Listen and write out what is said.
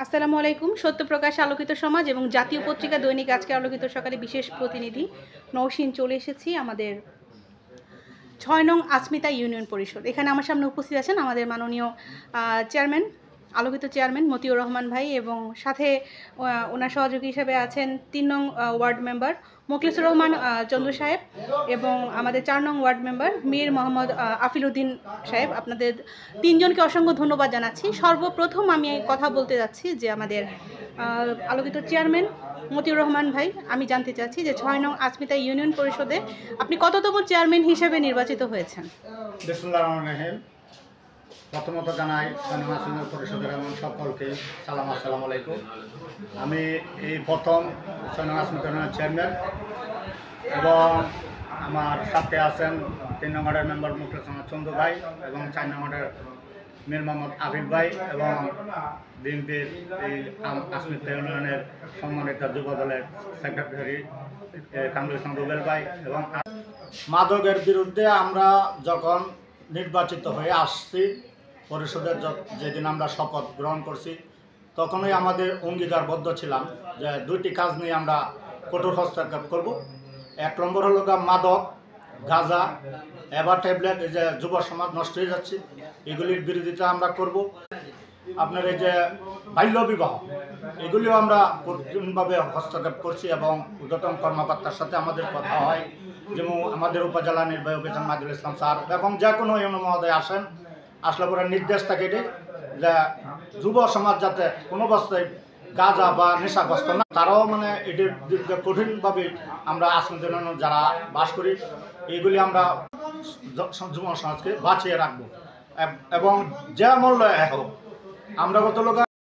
আসসালামু আলাইকুম। সত্যপ্রকাশ আলোকিত সমাজ এবং জাতীয় পত্রিকা দৈনিক আজকে আলোকিত সকালে বিশেষ প্রতিনিধি নওশীন চলে এসেছি আমাদের ৬ নং আচমিতা ইউনিয়ন পরিষদ। এখানে আমার সামনে উপস্থিত আছেন আমাদের মাননীয় চেয়ারম্যান, আলোকিত চেয়ারম্যান মতিউর রহমান ভাই, এবং সাথে ওনার সহযোগী হিসেবে আছেন ৩ নং ওয়ার্ড মেম্বার মোখলেসুর রহমান চন্দ্র সাহেব এবং আমাদের ৪ নং ward member Mir Mohammad awful Uddin সাহেব। আপনাদের তিনজনকে অসংখ্য ধন্যবাদ জানাচ্ছি। সর্বপ্রথম আমি কথা বলতে যাচ্ছি যে আমাদের আলোকিত চেয়ারম্যান মতিউর রহমান ভাই, আমি জানতে চাচ্ছি যে ৬ নং আচমিতা ইউনিয়ন পরিষদে আপনি কততম চেয়ারম্যান হিসেবে নির্বাচিত হয়েছেন? বিসমিল্লাহির রহমানির রহিম। প্রথমত জানাই ছয় নং আচমিতা পরিষদের এমন সকলকে সালাম, আসসালামু আলাইকুম। আমি এই প্রথম ৬ নং আচমিতা ইউনিয়নের চেয়ারম্যান এবং আমার সাথে আছেন ৩ নং ওয়ার্ডের মেম্বার মোখলেসুর রহমান চন্দ্র ভাই এবং ৪ নং ওয়ার্ডের মীর মোহাম্মদ আফিল ভাই এবং বিএনপির এই আচমিতা ইউনিয়নের সম্মানিত যুব দলের সেক্রেটারি কামরুল ইসলাম রুবেল ভাই। এবং মাদকের বিরুদ্ধে আমরা যখন নির্বাচিত হয়ে আসছি, পরিষদের যেদিন আমরা শপথ গ্রহণ করছি, তখনই আমাদের অঙ্গীকারবদ্ধ ছিলাম যে দুইটি কাজ নিয়ে আমরা কঠোর হস্তক্ষেপ করব। ১ নম্বর হলো মাদক, গাঁজা, এবার ট্যাবলেট, এই যে যুব সমাজ নষ্ট হয়ে যাচ্ছে, এগুলির বিরোধিতা আমরা করব। আপনার এই যে বাল্য বিবাহ, এগুলিও আমরা কঠিনভাবে হস্তক্ষেপ করছি এবং ঊর্ধ্বতন কর্মকর্তার সাথে আমাদের কথা হয়, যেমন আমাদের উপজেলা নির্বাহী অফিসার মাহিদুল ইসলাম স্যার এবং যে কোনো ইউনো মহোদয় আসলে পরে নির্দেশ থাকে এটি যে যুব সমাজ যাতে কোনো অবস্থায় গাঁজা বা নেশাগ্রস্ত না, তারাও মানে এটির বিরুদ্ধে কঠিনভাবে আমরা আচমিতা ইউনিয়নে যারা বাস করি, এইগুলি আমরা যুব সমাজকে বাঁচিয়ে রাখবো এবং যে মূল্য হোক। আমরা কত লোক